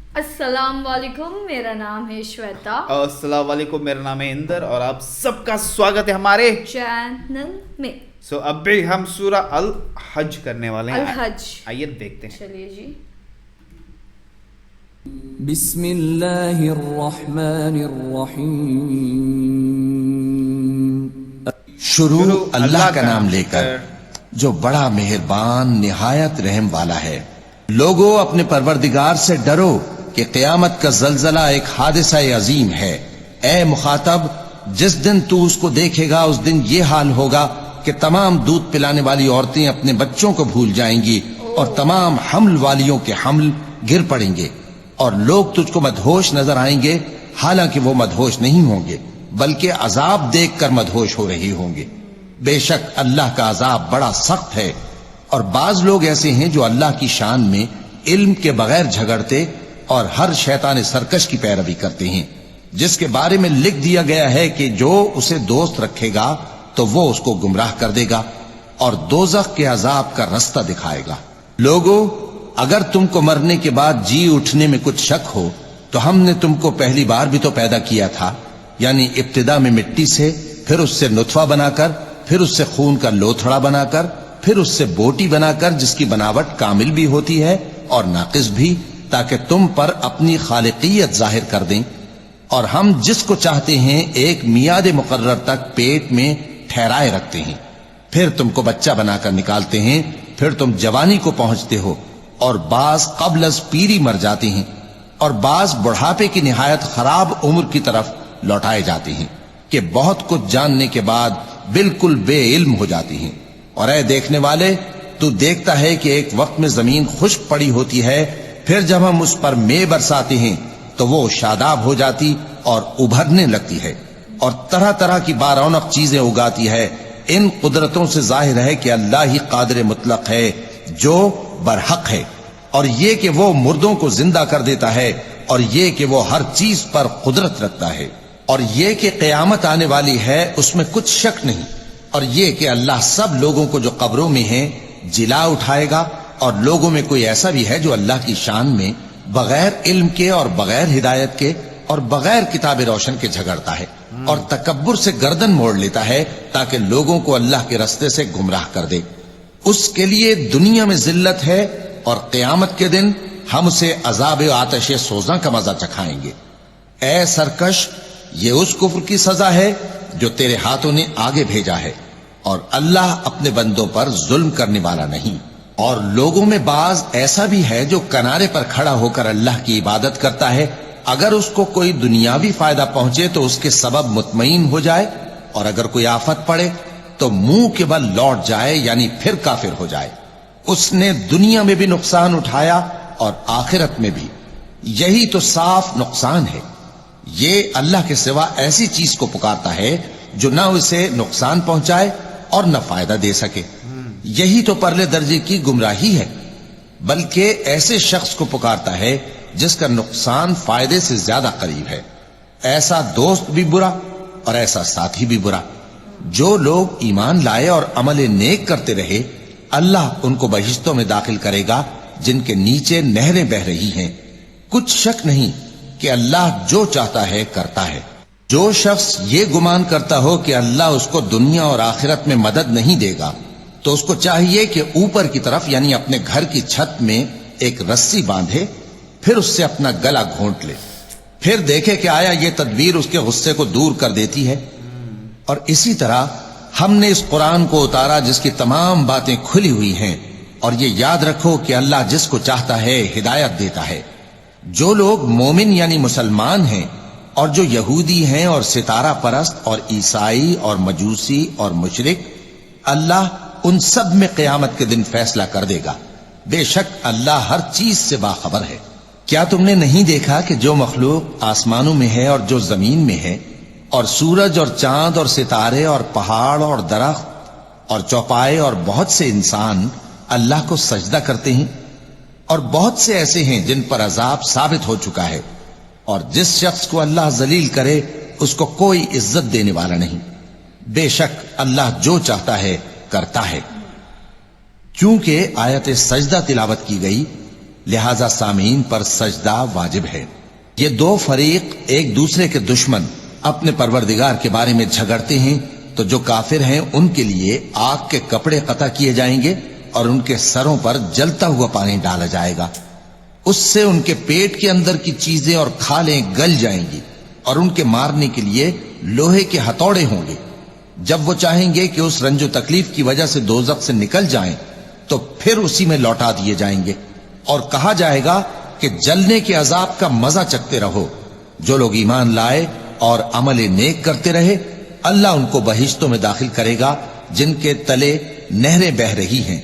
السلام علیکم، میرا نام ہے شویتا، السلام علیکم، میرا نام ہے اندر اور آپ سب کا سواگت ہے ہمارے چینل میں اب بھی ہم سورہ الحج کرنے والے ہیں. الحج. آئیے دیکھتے ہیں. چلیے جی. بسم اللہ الرحمن الرحیم. شروع اللہ کا نام لے کر جو بڑا مہربان نہایت رحم والا ہے. لوگو اپنے پروردگار سے ڈرو کہ قیامت کا زلزلہ ایک حادثہ عظیم ہے. اے مخاطب، جس دن تو اس کو دیکھے گا اس دن یہ حال ہوگا کہ تمام دودھ پلانے والی عورتیں اپنے بچوں کو بھول جائیں گی اور تمام حمل والیوں کے حمل گر پڑیں گے اور لوگ تجھ کو مدہوش نظر آئیں گے، حالانکہ وہ مدہوش نہیں ہوں گے بلکہ عذاب دیکھ کر مدہوش ہو رہے ہوں گے. بے شک اللہ کا عذاب بڑا سخت ہے. اور بعض لوگ ایسے ہیں جو اللہ کی شان میں علم کے بغیر جھگڑتے اور ہر شیطان سرکش کی پیروی کرتے ہیں، جس کے بارے میں لکھ دیا گیا ہے کہ جو اسے دوست رکھے گا تو وہ اس کو گمراہ کر دے گا اور دوزخ کے عذاب کا رستہ دکھائے گا. لوگو، اگر تم کو مرنے کے بعد جی اٹھنے میں کچھ شک ہو تو ہم نے تم کو پہلی بار بھی تو پیدا کیا تھا، یعنی ابتدا میں مٹی سے، پھر اس سے نطفہ بنا کر، پھر اس سے خون کا لوتھڑا بنا کر، پھر اس سے بوٹی بنا کر جس کی بناوٹ کامل بھی ہوتی ہے اور ناقص بھی، تاکہ تم پر اپنی خالقیت ظاہر کر دیں. اور ہم جس کو چاہتے ہیں ایک میعاد مقرر تک پیٹ میں ٹھہرائے رکھتے ہیں، پھر تم کو بچہ بنا کر نکالتے ہیں، پھر تم جوانی کو پہنچتے ہو اور بعض قبل از پیری مر جاتے ہیں اور بعض بڑھاپے کی نہایت خراب عمر کی طرف لوٹائے جاتے ہیں کہ بہت کچھ جاننے کے بعد بالکل بے علم ہو جاتے ہیں. اور اے دیکھنے والے، تو دیکھتا ہے کہ ایک وقت میں زمین خشک پڑی ہوتی ہے، پھر جب ہم اس پر مے برساتے ہیں تو وہ شاداب ہو جاتی اور ابھرنے لگتی ہے اور طرح طرح کی بارونق چیزیں اگاتی ہے. ان قدرتوں سے ظاہر ہے کہ اللہ ہی قادر مطلق ہے جو برحق ہے، اور یہ کہ وہ مردوں کو زندہ کر دیتا ہے، اور یہ کہ وہ ہر چیز پر قدرت رکھتا ہے، اور یہ کہ قیامت آنے والی ہے اس میں کچھ شک نہیں، اور یہ کہ اللہ سب لوگوں کو جو قبروں میں ہیں جلا اٹھائے گا. اور لوگوں میں کوئی ایسا بھی ہے جو اللہ کی شان میں بغیر علم کے اور بغیر ہدایت کے اور بغیر کتاب روشن کے جھگڑتا ہے اور تکبر سے گردن موڑ لیتا ہے تاکہ لوگوں کو اللہ کے رستے سے گمراہ کر دے. اس کے لیے دنیا میں ذلت ہے اور قیامت کے دن ہم اسے عذاب آتش سوزاں کا مزہ چکھائیں گے. اے سرکش، یہ اس کفر کی سزا ہے جو تیرے ہاتھوں نے آگے بھیجا ہے، اور اللہ اپنے بندوں پر ظلم کرنے والا نہیں. اور لوگوں میں بعض ایسا بھی ہے جو کنارے پر کھڑا ہو کر اللہ کی عبادت کرتا ہے، اگر اس کو کوئی دنیاوی فائدہ پہنچے تو اس کے سبب مطمئن ہو جائے، اور اگر کوئی آفت پڑے تو منہ کے بل لوٹ جائے، یعنی پھر کافر ہو جائے. اس نے دنیا میں بھی نقصان اٹھایا اور آخرت میں بھی. یہی تو صاف نقصان ہے. یہ اللہ کے سوا ایسی چیز کو پکارتا ہے جو نہ اسے نقصان پہنچائے اور نہ فائدہ دے سکے. یہی تو پرلے درجے کی گمراہی ہے. بلکہ ایسے شخص کو پکارتا ہے جس کا نقصان فائدے سے زیادہ قریب ہے. ایسا دوست بھی برا اور ایسا ساتھی بھی برا. جو لوگ ایمان لائے اور عمل نیک کرتے رہے، اللہ ان کو بہشتوں میں داخل کرے گا جن کے نیچے نہریں بہ رہی ہیں. کچھ شک نہیں کہ اللہ جو چاہتا ہے کرتا ہے. جو شخص یہ گمان کرتا ہو کہ اللہ اس کو دنیا اور آخرت میں مدد نہیں دے گا تو اس کو چاہیے کہ اوپر کی طرف یعنی اپنے گھر کی چھت میں ایک رسی باندھے، پھر اس سے اپنا گلا گھونٹ لے، پھر دیکھے کہ آیا یہ تدبیر اس کے غصے کو دور کر دیتی ہے. اور اسی طرح ہم نے اس قرآن کو اتارا جس کی تمام باتیں کھلی ہوئی ہیں. اور یہ یاد رکھو کہ اللہ جس کو چاہتا ہے ہدایت دیتا ہے. جو لوگ مومن یعنی مسلمان ہیں اور جو یہودی ہیں اور ستارہ پرست اور عیسائی اور مجوسی اور مشرک، اللہ ان سب میں قیامت کے دن فیصلہ کر دے گا. بے شک اللہ ہر چیز سے باخبر ہے. کیا تم نے نہیں دیکھا کہ جو مخلوق آسمانوں میں ہے اور جو زمین میں ہے، اور سورج اور چاند اور ستارے اور پہاڑ اور درخت اور چوپائے اور بہت سے انسان اللہ کو سجدہ کرتے ہیں، اور بہت سے ایسے ہیں جن پر عذاب ثابت ہو چکا ہے، اور جس شخص کو اللہ ذلیل کرے اس کو کوئی عزت دینے والا نہیں. بے شک اللہ جو چاہتا ہے کرتا ہے. چونکہ آیت سجدہ تلاوت کی گئی لہذا سامعین پر سجدہ واجب ہے۔ یہ دو فریق ایک دوسرے کے دشمن اپنے پروردگار کے بارے میں جھگڑتے ہیں، تو جو کافر ہیں ان کے لیے آگ کے کپڑے قطع کیے جائیں گے اور ان کے سروں پر جلتا ہوا پانی ڈالا جائے گا، اس سے ان کے پیٹ کے اندر کی چیزیں اور کھالیں گل جائیں گی، اور ان کے مارنے کے لیے لوہے کے ہتھوڑے ہوں گے۔ جب وہ چاہیں گے کہ اس رنج و تکلیف کی وجہ سے دوزخ سے نکل جائیں تو پھر اسی میں لوٹا دیے جائیں گے، اور کہا جائے گا کہ جلنے کے عذاب کا مزہ چکھتے رہو۔ جو لوگ ایمان لائے اور عمل نیک کرتے رہے، اللہ ان کو بہشتوں میں داخل کرے گا جن کے تلے نہریں بہ رہی ہیں،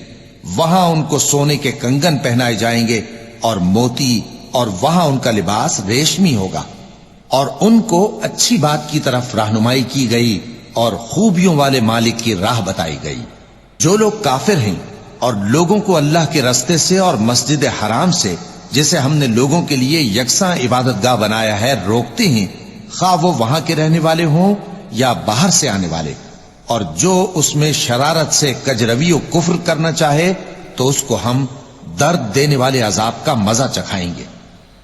وہاں ان کو سونے کے کنگن پہنائے جائیں گے اور موتی، اور وہاں ان کا لباس ریشمی ہوگا، اور ان کو اچھی بات کی طرف رہنمائی کی گئی اور خوبیوں والے مالک کی راہ بتائی گئی۔ جو لوگ کافر ہیں اور لوگوں کو اللہ کے رستے سے اور مسجد حرام سے، جسے ہم نے لوگوں کے لیے یکساں عبادت گاہ بنایا ہے، روکتے ہیں، خواہ وہ وہاں کے رہنے والے ہوں یا باہر سے آنے والے، اور جو اس میں شرارت سے کجروی و کفر کرنا چاہے تو اس کو ہم درد دینے والے عذاب کا مزہ چکھائیں گے۔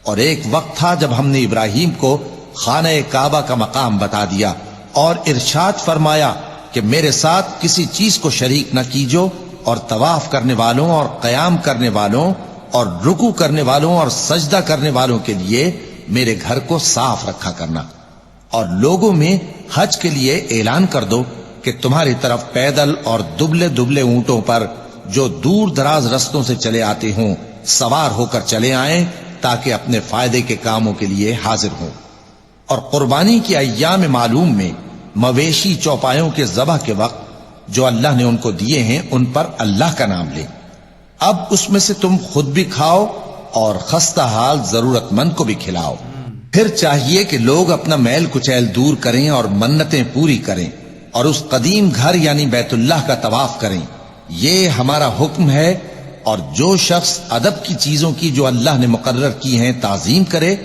اور ایک وقت تھا جب ہم نے ابراہیم کو خانہ کعبہ کا مقام بتا دیا اور ارشاد فرمایا کہ میرے ساتھ کسی چیز کو شریک نہ کیجو، اور طواف کرنے والوں اور قیام کرنے والوں اور رکوع کرنے والوں اور سجدہ کرنے والوں کے لیے میرے گھر کو صاف رکھا کرنا، اور لوگوں میں حج کے لیے اعلان کر دو کہ تمہاری طرف پیدل اور دبلے دبلے اونٹوں پر جو دور دراز رستوں سے چلے آتے ہوں سوار ہو کر چلے آئیں، تاکہ اپنے فائدے کے کاموں کے لیے حاضر ہوں۔ اور قربانی کے ایام معلوم میں مویشی چوپایوں کے ذبح کے وقت جو اللہ نے ان کو دیے ہیں ان پر اللہ کا نام لیں۔ اب اس میں سے تم خود بھی کھاؤ اور خستہ حال ضرورت مند کو بھی کھلاؤ۔ پھر چاہیے کہ لوگ اپنا میل کچیل دور کریں اور منتیں پوری کریں، اور اس قدیم گھر یعنی بیت اللہ کا طواف کریں، یہ ہمارا حکم ہے۔ اور جو شخص ادب کی چیزوں کی جو اللہ نے مقرر کی ہیں تعظیم کرے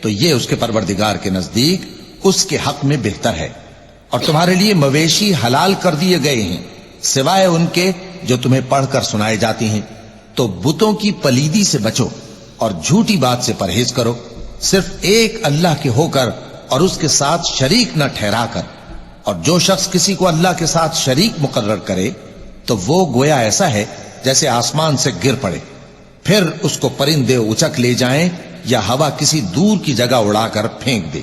تو یہ اس کے پروردگار کے نزدیک اس کے حق میں بہتر ہے۔ اور تمہارے لیے مویشی حلال کر دیے گئے ہیں سوائے ان کے جو تمہیں پڑھ کر سنائے جاتے ہیں، تو بتوں کی پلیدی سے بچو اور جھوٹی بات سے پرہیز کرو، صرف ایک اللہ کے ہو کر اور اس کے ساتھ شریک نہ ٹھہرا کر۔ اور جو شخص کسی کو اللہ کے ساتھ شریک مقرر کرے تو وہ گویا ایسا ہے جیسے آسمان سے گر پڑے، پھر اس کو پرندے اچک لے جائیں یا ہوا کسی دور کی جگہ اڑا کر پھینک دے۔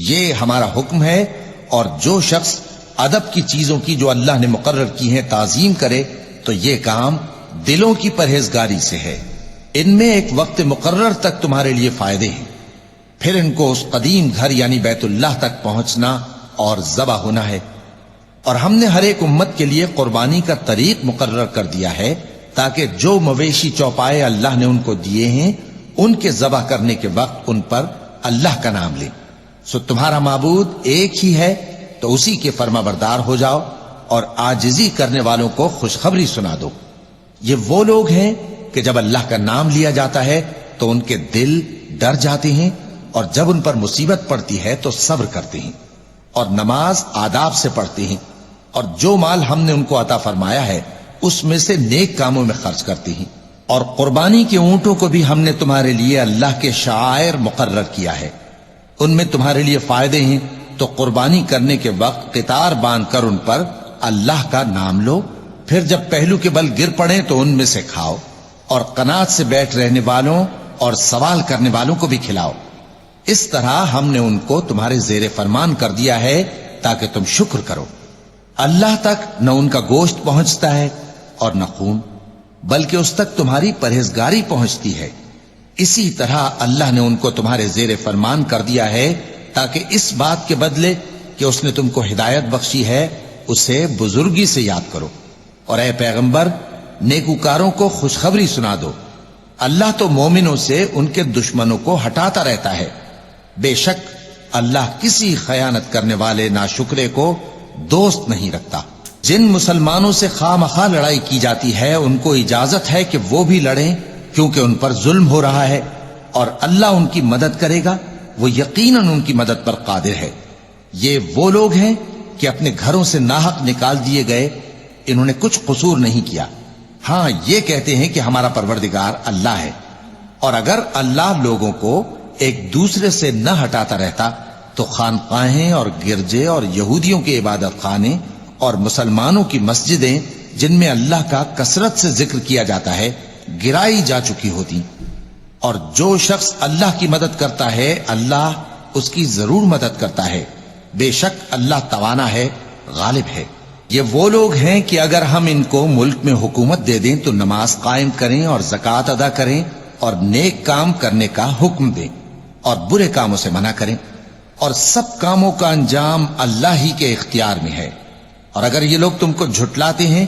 یہ ہمارا حکم ہے۔ اور جو شخص ادب کی چیزوں کی جو اللہ نے مقرر کی ہیں تعظیم کرے تو یہ کام دلوں کی پرہیزگاری سے ہے۔ ان میں ایک وقت مقرر تک تمہارے لیے فائدے ہیں، پھر ان کو اس قدیم گھر یعنی بیت اللہ تک پہنچنا اور ذبح ہونا ہے۔ اور ہم نے ہر ایک امت کے لیے قربانی کا طریق مقرر کر دیا ہے، تاکہ جو مویشی چوپائے اللہ نے ان کو دیے ہیں ان کے ذبح کرنے کے وقت ان پر اللہ کا نام لیں۔ سو تمہارا معبود ایک ہی ہے، تو اسی کے فرما بردار ہو جاؤ اور عاجزی کرنے والوں کو خوشخبری سنا دو۔ یہ وہ لوگ ہیں کہ جب اللہ کا نام لیا جاتا ہے تو ان کے دل ڈر جاتے ہیں، اور جب ان پر مصیبت پڑتی ہے تو صبر کرتے ہیں، اور نماز آداب سے پڑھتے ہیں، اور جو مال ہم نے ان کو عطا فرمایا ہے اس میں سے نیک کاموں میں خرچ کرتے ہیں۔ اور قربانی کے اونٹوں کو بھی ہم نے تمہارے لیے اللہ کے شعائر مقرر کیا ہے، ان میں تمہارے لیے فائدے ہیں، تو قربانی کرنے کے وقت قطار باندھ کر ان پر اللہ کا نام لو، پھر جب پہلو کے بل گر پڑیں تو ان میں سے کھاؤ، اور قناعت سے بیٹھ رہنے والوں اور سوال کرنے والوں کو بھی کھلاؤ۔ اس طرح ہم نے ان کو تمہارے زیر فرمان کر دیا ہے تاکہ تم شکر کرو۔ اللہ تک نہ ان کا گوشت پہنچتا ہے اور نہ خون، بلکہ اس تک تمہاری پرہیزگاری پہنچتی ہے۔ اسی طرح اللہ نے ان کو تمہارے زیر فرمان کر دیا ہے تاکہ اس بات کے بدلے کہ اس نے تم کو ہدایت بخشی ہے اسے بزرگی سے یاد کرو۔ اور اے پیغمبر، نیکوکاروں کو خوشخبری سنا دو، اللہ تو مومنوں سے ان کے دشمنوں کو ہٹاتا رہتا ہے۔ بے شک اللہ کسی خیانت کرنے والے ناشکرے کو دوست نہیں رکھتا۔ جن مسلمانوں سے خواہ مخواہ لڑائی کی جاتی ہے ان کو اجازت ہے کہ وہ بھی لڑیں، کیونکہ ان پر ظلم ہو رہا ہے، اور اللہ ان کی مدد کرے گا، وہ یقیناً ان کی مدد پر قادر ہے۔ یہ وہ لوگ ہیں کہ اپنے گھروں سے ناحق نکال دیے گئے، انہوں نے کچھ قصور نہیں کیا، ہاں یہ کہتے ہیں کہ ہمارا پروردگار اللہ ہے۔ اور اگر اللہ لوگوں کو ایک دوسرے سے نہ ہٹاتا رہتا تو خانقاہیں اور گرجے اور یہودیوں کے عبادت خانے اور مسلمانوں کی مسجدیں جن میں اللہ کا کثرت سے ذکر کیا جاتا ہے گرائی جا چکی ہوتی. اور جو شخص اللہ کی مدد کرتا ہے اللہ اس کی ضرور مدد کرتا ہے. بے شک اللہ توانا ہے، غالب ہے. یہ وہ لوگ ہیں کہ اگر ہم ان کو ملک میں حکومت دے دیں تو نماز قائم کریں اور زکوٰۃ ادا کریں اور نیک کام کرنے کا حکم دیں اور برے کاموں سے منع کریں، اور سب کاموں کا انجام اللہ ہی کے اختیار میں ہے. اور اگر یہ لوگ تم کو جھٹلاتے ہیں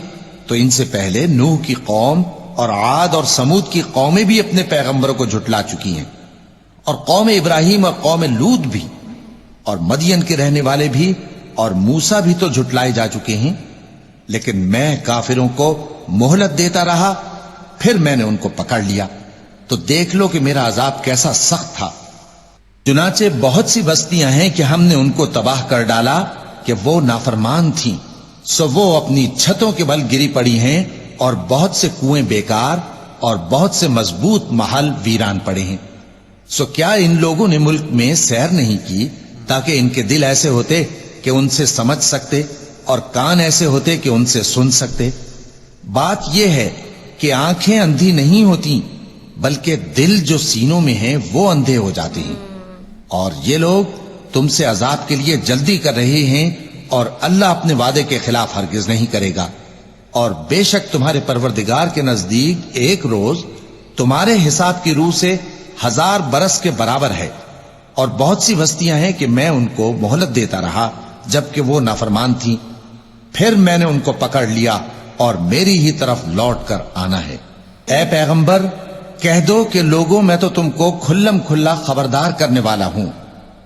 تو ان سے پہلے نوح کی قوم اور عاد اور سمود کی قومیں بھی اپنے پیغمبروں کو جھٹلا چکی ہیں، اور قوم ابراہیم اور قوم لوط بھی، اور مدین کے رہنے والے بھی، اور موسیٰ بھی تو جھٹلائے جا چکے ہیں. لیکن میں کافروں کو مہلت دیتا رہا، پھر میں نے ان کو پکڑ لیا. تو دیکھ لو کہ میرا عذاب کیسا سخت تھا. چنانچہ بہت سی بستیاں ہیں کہ ہم نے ان کو تباہ کر ڈالا کہ وہ نافرمان تھیں، سو وہ اپنی چھتوں کے بل گری پڑی ہیں، اور بہت سے کنویں بیکار اور بہت سے مضبوط محل ویران پڑے ہیں. سو کیا ان لوگوں نے ملک میں سیر نہیں کی تاکہ ان کے دل ایسے ہوتے کہ ان سے سمجھ سکتے اور کان ایسے ہوتے کہ ان سے سن سکتے؟ بات یہ ہے کہ آنکھیں اندھی نہیں ہوتی بلکہ دل جو سینوں میں ہیں وہ اندھے ہو جاتے ہیں. اور یہ لوگ تم سے عذاب کے لیے جلدی کر رہے ہیں، اور اللہ اپنے وعدے کے خلاف ہرگز نہیں کرے گا. اور بے شک تمہارے پروردگار کے نزدیک ایک روز تمہارے حساب کی روح سے 1000 برس کے برابر ہے. اور بہت سی بستیاں ہیں کہ میں ان کو مہلت دیتا رہا جبکہ وہ نافرمان تھیں، پھر میں نے ان کو پکڑ لیا اور میری ہی طرف لوٹ کر آنا ہے. اے پیغمبر کہہ دو کہ لوگوں میں تو تم کو کھلم کھلا خبردار کرنے والا ہوں.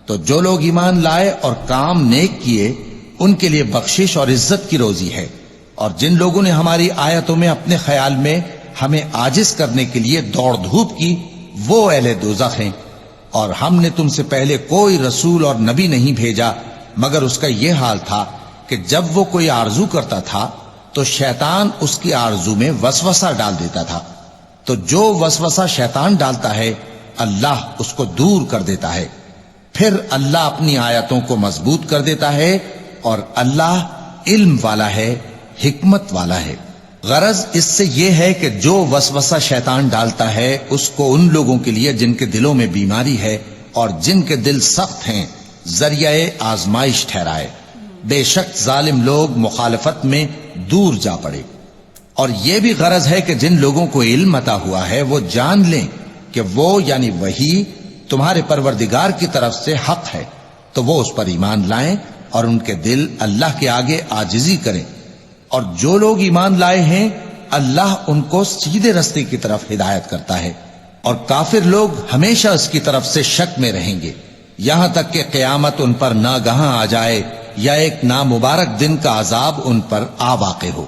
تو جو لوگ ایمان لائے اور کام نیک کیے ان کے لیے بخشش اور عزت کی روزی ہے. اور جن لوگوں نے ہماری آیتوں میں اپنے خیال میں ہمیں عاجز کرنے کے لیے دوڑ دھوپ کی وہ اہل دوزخ ہیں. اور ہم نے تم سے پہلے کوئی رسول اور نبی نہیں بھیجا مگر اس کا یہ حال تھا کہ جب وہ کوئی آرزو کرتا تھا تو شیطان اس کی آرزو میں وسوسہ ڈال دیتا تھا. تو جو وسوسہ شیطان ڈالتا ہے اللہ اس کو دور کر دیتا ہے، پھر اللہ اپنی آیتوں کو مضبوط کر دیتا ہے، اور اللہ علم والا ہے، حکمت والا ہے. غرض اس سے یہ ہے کہ جو وسوسہ شیطان ڈالتا ہے اس کو ان لوگوں کے لیے جن کے دلوں میں بیماری ہے اور جن کے دل سخت ہیں ذریعہ آزمائش ٹھہرائے. بے شک ظالم لوگ مخالفت میں دور جا پڑے. اور یہ بھی غرض ہے کہ جن لوگوں کو علم عطا ہوا ہے وہ جان لیں کہ وہ یعنی وحی تمہارے پروردگار کی طرف سے حق ہے، تو وہ اس پر ایمان لائیں اور ان کے دل اللہ کے آگے عاجزی کریں. اور جو لوگ ایمان لائے ہیں اللہ ان کو سیدھے رستے کی طرف ہدایت کرتا ہے، اور کافر لوگ ہمیشہ اس کی طرف سے شک میں رہیں گے یہاں تک کہ قیامت ان پر ناگہاں آ جائے یا ایک نامبارک دن کا عذاب ان پر آ واقع ہو.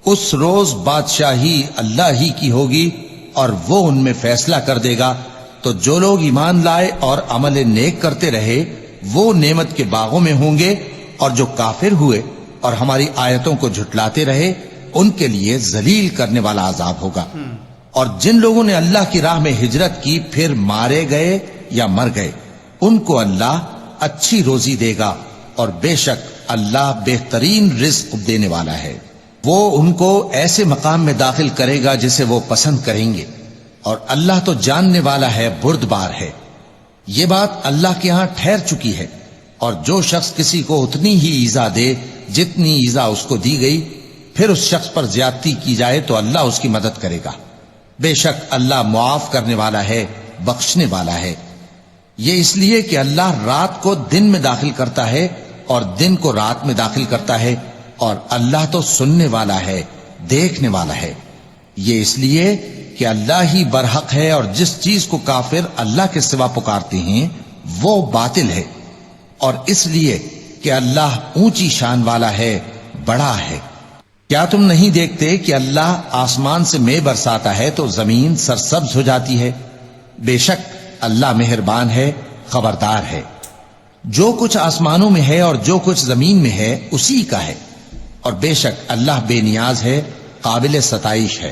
اس روز بادشاہی اللہ ہی کی ہوگی اور وہ ان میں فیصلہ کر دے گا. تو جو لوگ ایمان لائے اور عمل نیک کرتے رہے وہ نعمت کے باغوں میں ہوں گے، اور جو کافر ہوئے اور ہماری آیتوں کو جھٹلاتے رہے ان کے لیے ذلیل کرنے والا عذاب ہوگا. اور جن لوگوں نے اللہ کی راہ میں ہجرت کی پھر مارے گئے یا مر گئے ان کو اللہ اچھی روزی دے گا، اور بے شک اللہ بہترین رزق دینے والا ہے. وہ ان کو ایسے مقام میں داخل کرے گا جسے وہ پسند کریں گے، اور اللہ تو جاننے والا ہے، بردبار ہے. یہ بات اللہ کے ہاں ٹھہر چکی ہے. اور جو شخص کسی کو اتنی ہی ایذا دے جتنی ایذا اس کو دی گئی، پھر اس شخص پر زیادتی کی جائے تو اللہ اس کی مدد کرے گا. بے شک اللہ معاف کرنے والا ہے، بخشنے والا ہے. یہ اس لیے کہ اللہ رات کو دن میں داخل کرتا ہے اور دن کو رات میں داخل کرتا ہے، اور اللہ تو سننے والا ہے، دیکھنے والا ہے. یہ اس لیے کہ اللہ ہی برحق ہے، اور جس چیز کو کافر اللہ کے سوا پکارتے ہیں وہ باطل ہے. اور اس لیے کہ اللہ اونچی شان والا ہے، بڑا ہے. کیا تم نہیں دیکھتے کہ اللہ آسمان سے مے برساتا ہے تو زمین سرسبز ہو جاتی ہے؟ بے شک اللہ مہربان ہے، خبردار ہے. جو کچھ آسمانوں میں ہے اور جو کچھ زمین میں ہے اسی کا ہے، اور بے شک اللہ بے نیاز ہے، قابل ستائش ہے.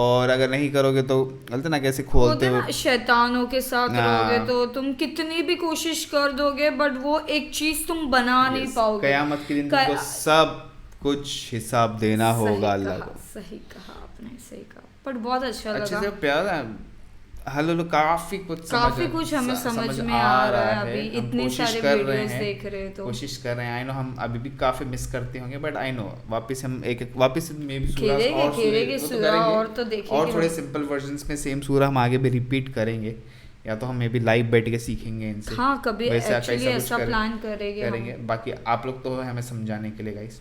اور اگر نہیں کرو گے تو غلط نا کیسے کھولتے ہو شیطانوں کے ساتھ رہو گے تو تم کتنی بھی کوشش کر دو گے بٹ وہ ایک چیز تم بنا نہیں پاؤ گے. قیامت کے دن تم کو سب کچھ حساب دینا ہوگا اللہ کو. صحیح کہا آپ نے, صحیح کہا. بٹ بہت اچھا لگا, اچھے سے پیارا حلو کافی کچھ ہمیں سمجھ میں آ رہا ہے. ابھی اتنے سارے ویڈیوز دیکھ رہے تو کوشش کر رہے ہیں. آئی نو ہم ابھی بھی کافی مس کرتے ہوں گے بٹ آئی نو واپس ہم واپس میں بھی سورہ اور تھوڑے سمپل ورژنس میں سیم سورہ ہم آگے بھی ریپیٹ کریں گے, یا تو ہم میں بھی لائیو بیٹھ کے سیکھیں گے ان سے. ہاں کبھی ایکچولی ایسا پلان کریں گے. باقی آپ لوگ تو ہمیں سمجھانے کے لیے گائز.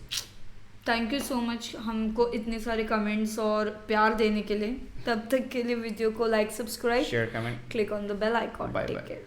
تھینک یو سو مچ ہم کو اتنے سارے کمنٹس اور پیار دینے کے لیے. تب تک کے لیے ویڈیو کو like, subscribe, share, comment, click on the bell icon. Take care.